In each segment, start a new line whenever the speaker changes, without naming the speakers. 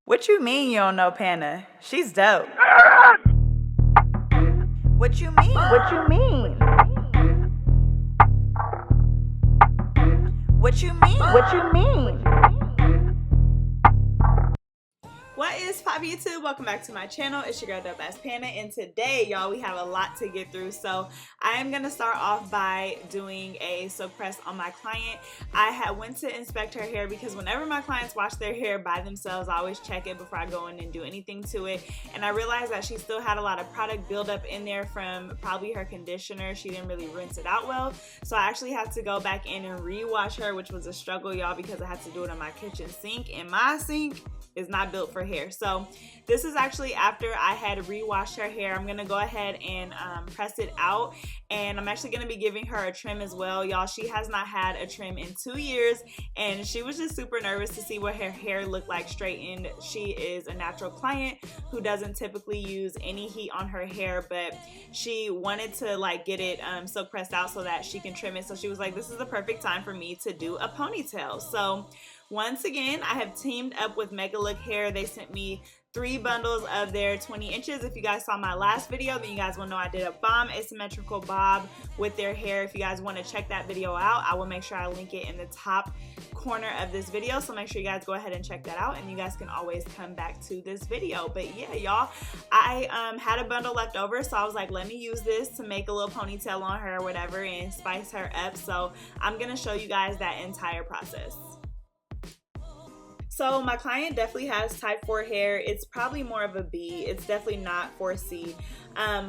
What you mean you don't know Pana? She's dope. What you mean? What you mean? What you mean? What you mean? What is pop YouTube? Welcome back to my channel. It's your girl DOPEaxxPANA, and today, y'all, we have a lot to get through. So I am gonna start off by doing a silk press on my client. I went to inspect her hair because whenever my clients wash their hair by themselves, I always check it before I go in and do anything to it. And I realized that she still had a lot of product buildup in there from probably her conditioner. She didn't really rinse it out well. So I actually had to go back in and rewash her, which was a struggle, y'all, because I had to do it on my kitchen sink, and my sink is not built for hair. So this is actually after I had rewashed her hair. I'm gonna go ahead and press it out, and I'm actually gonna be giving her a trim as well, y'all. She has not had a trim in 2 years, and she was just super nervous to see what her hair looked like straightened. She is a natural client who doesn't typically use any heat on her hair, but she wanted to like get it silk pressed out so that she can trim it. So she was like, this is the perfect time for me to do a ponytail. So once again, I have teamed up with Megalook Hair. They sent me 3 bundles of their 20 inches. If you guys saw my last video, then you guys will know I did a bomb asymmetrical bob with their hair. If you guys want to check that video out, I will make sure I link it in the top corner of this video. So make sure you guys go ahead and check that out, and you guys can always come back to this video. But yeah, y'all, I had a bundle left over, so I was like, let me use this to make a little ponytail on her or whatever and spice her up. So I'm gonna show you guys that entire process. So my client definitely has type 4 hair. It's probably more of a B. It's definitely not 4C.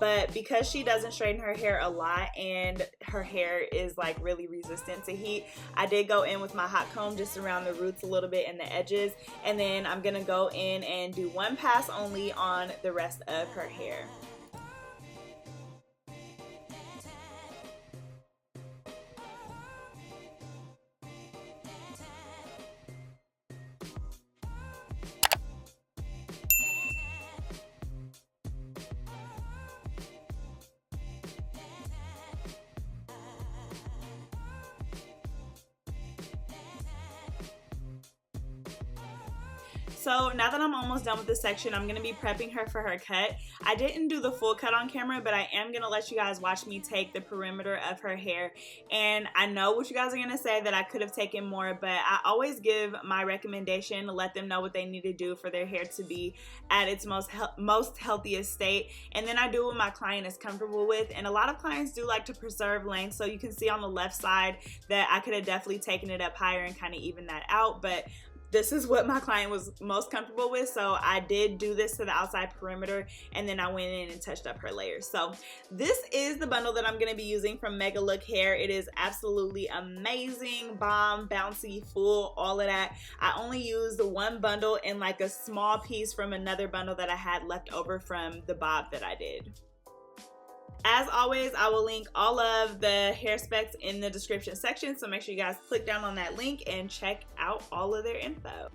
But because she doesn't straighten her hair a lot and her hair is like really resistant to heat, I did go in with my hot comb just around the roots a little bit and the edges. And then I'm gonna go in and do 1 pass only on the rest of her hair. So now that I'm almost done with this section, I'm going to be prepping her for her cut. I didn't do the full cut on camera, but I am going to let you guys watch me take the perimeter of her hair. And I know what you guys are going to say, that I could have taken more, but I always give my recommendation to let them know what they need to do for their hair to be at its most healthiest state. And then I do what my client is comfortable with. And a lot of clients do like to preserve length. So you can see on the left side that I could have definitely taken it up higher and kind of even that out. But this is what my client was most comfortable with, so I did do this to the outside perimeter, and then I went in and touched up her layers. So this is the bundle that I'm going to be using from Megalook Hair. It is absolutely amazing, bomb, bouncy, full, all of that. I only used 1 bundle and like a small piece from another bundle that I had left over from the bob that I did. As always, I will link all of the hair specs in the description section, so make sure you guys click down on that link and check out all of their info.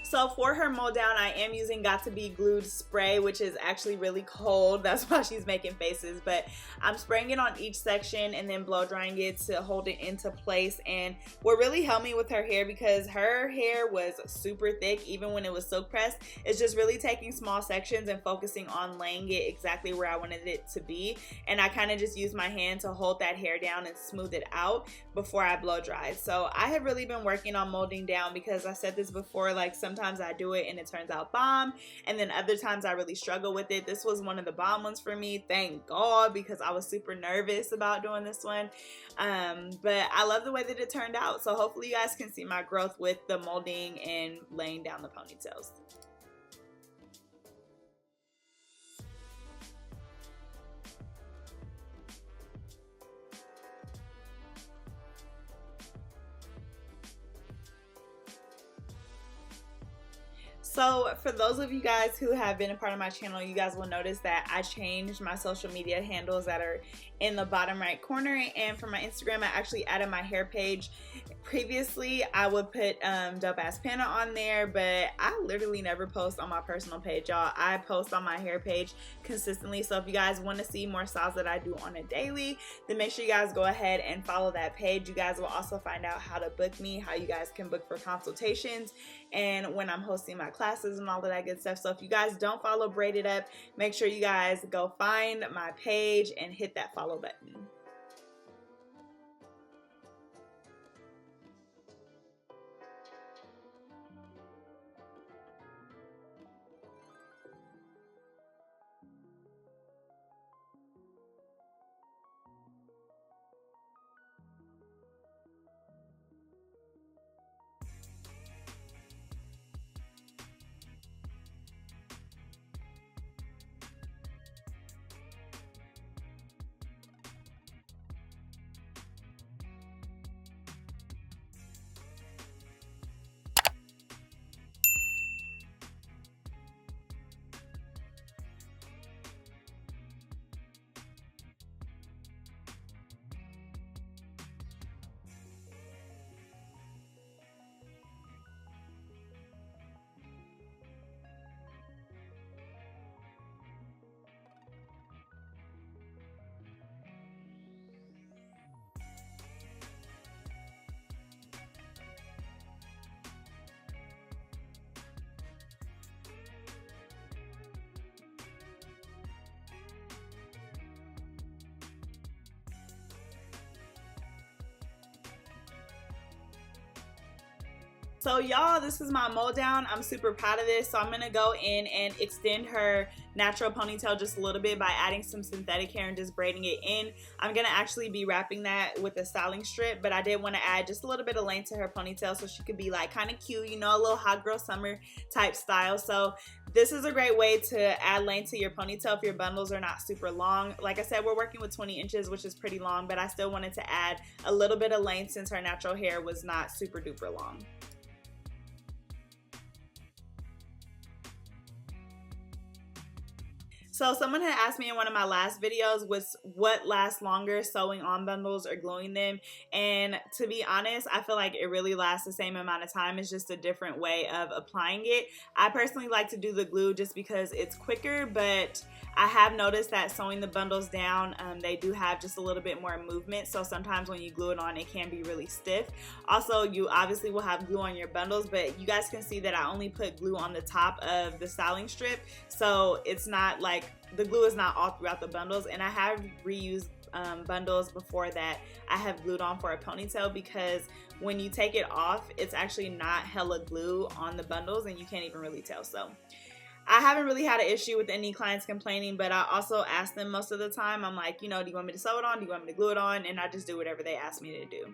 So for her mold down, I am using Got To Be Glued spray, which is actually really cold. That's why she's making faces. But I'm spraying it on each section and then blow drying it to hold it into place. And what really helped me with her hair, because her hair was super thick even when it was silk pressed, is just really taking small sections and focusing on laying it exactly where I wanted it to be. And I kind of just used my hand to hold that hair down and smooth it out before I blow dried. So I have really been working on molding down, because I said this before, like sometimes I do it and it turns out bomb, and then other times I really struggle with it. This was one of the bomb ones for me, thank God, because I was super nervous about doing this one. But I love the way that it turned out. So hopefully you guys can see my growth with the molding and laying down the ponytails. So for those of you guys who have been a part of my channel, you guys will notice that I changed my social media handles that are in the bottom right corner. And for my Instagram, I actually added my hair page. Previously, I would put DOPEaxxPANA on there, but I literally never post on my personal page, y'all. I post on my hair page consistently. So if you guys want to see more styles that I do on a daily, then make sure you guys go ahead and follow that page. You guys will also find out how to book me, how you guys can book for consultations, and when I'm hosting my classes and all of that good stuff. So if you guys don't follow Braided Up, make sure you guys go find my page and hit that follow button. So y'all, this is my mold down. I'm super proud of this. So I'm gonna go in and extend her natural ponytail just a little bit by adding some synthetic hair and just braiding it in. I'm gonna actually be wrapping that with a styling strip, but I did want to add just a little bit of length to her ponytail so she could be like kind of cute, you know, a little hot girl summer type style. So this is a great way to add length to your ponytail if your bundles are not super long. Like I said, we're working with 20 inches, which is pretty long, but I still wanted to add a little bit of length since her natural hair was not super duper long. So someone had asked me in one of my last videos was what lasts longer, sewing on bundles or gluing them, and to be honest, I feel like it really lasts the same amount of time. It's just a different way of applying it. I personally like to do the glue just because it's quicker, but I have noticed that sewing the bundles down, they do have just a little bit more movement, so sometimes when you glue it on, it can be really stiff. Also, you obviously will have glue on your bundles, but you guys can see that I only put glue on the top of the styling strip, so it's not like the glue is not all throughout the bundles. And I have reused bundles before that I have glued on for a ponytail, because when you take it off, it's actually not hella glue on the bundles and you can't even really tell. So I haven't really had an issue with any clients complaining, but I also ask them most of the time, I'm like, you know, do you want me to sew it on? Do you want me to glue it on? And I just do whatever they ask me to do.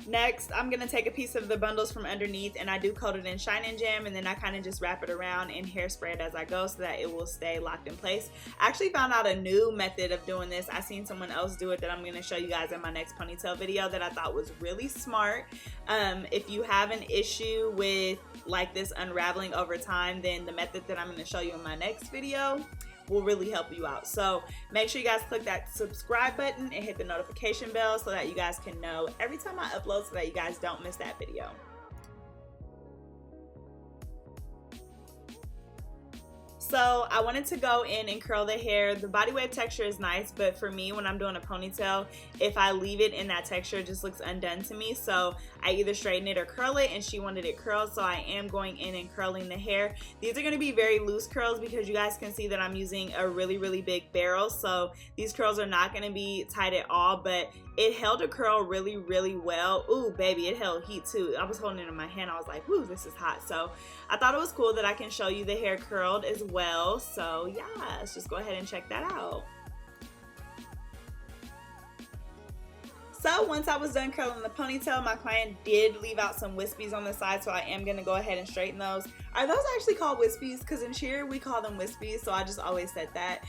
Next, I'm going to take a piece of the bundles from underneath, and I do coat it in Shine and Jam, and then I kind of just wrap it around and hairspray it as I go so that it will stay locked in place. I actually found out a new method of doing this. I seen someone else do it that I'm going to show you guys in my next ponytail video that I thought was really smart. If you have an issue with like this unraveling over time, then the method that I'm going to show you in my next video will really help you out. So make sure you guys click that subscribe button and hit the notification bell so that you guys can know every time I upload, so that you guys don't miss that video. So I wanted to go in and curl the hair. The body wave texture is nice, but for me, when I'm doing a ponytail, if I leave it in that texture, it just looks undone to me. So I either straighten it or curl it, and she wanted it curled, so I am going in and curling the hair. These are going to be very loose curls because you guys can see that I'm using a really big barrel, so these curls are not going to be tight at all, but it held a curl really well. Ooh, baby, it held heat too. I was holding it in my hand. I was like, whoo, this is hot. So I thought it was cool that I can show you the hair curled as well. So yeah, let's just go ahead and check that out. So once I was done curling the ponytail, my client did leave out some wispies on the side, so I am going to go ahead and straighten those. Are those actually called wispies? Because in cheer we call them wispies, so I just always said that.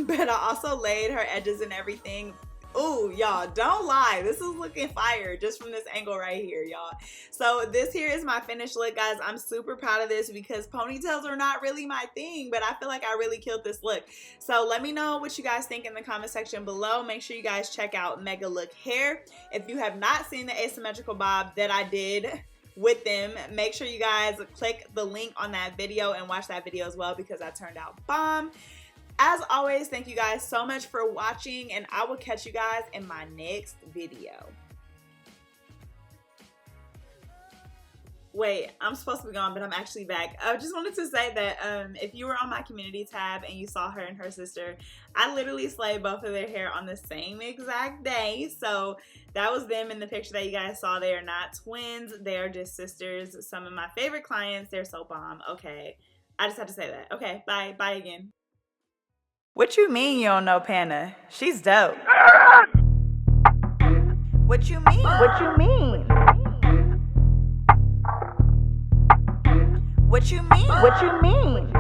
But I also laid her edges and everything. Ooh, y'all, don't lie. This is looking fire just from this angle right here, y'all. So this here is my finished look, guys. I'm super proud of this because ponytails are not really my thing, but I feel like I really killed this look. So let me know what you guys think in the comment section below. Make sure you guys check out Megalook hair. If you have not seen the asymmetrical bob that I did with them, make sure you guys click the link on that video and watch that video as well because that turned out bomb. As always, thank you guys so much for watching, and I will catch you guys in my next video. Wait, I'm supposed to be gone, but I'm actually back. I just wanted to say that if you were on my community tab and you saw her and her sister, I literally slayed both of their hair on the same exact day. So that was them in the picture that you guys saw. They are not twins. They are just sisters. Some of my favorite clients. They're so bomb. Okay, I just had to say that. Okay, bye. Bye again. What you mean you don't know Pana? She's dope. What you mean? What you mean? What you mean? What you mean?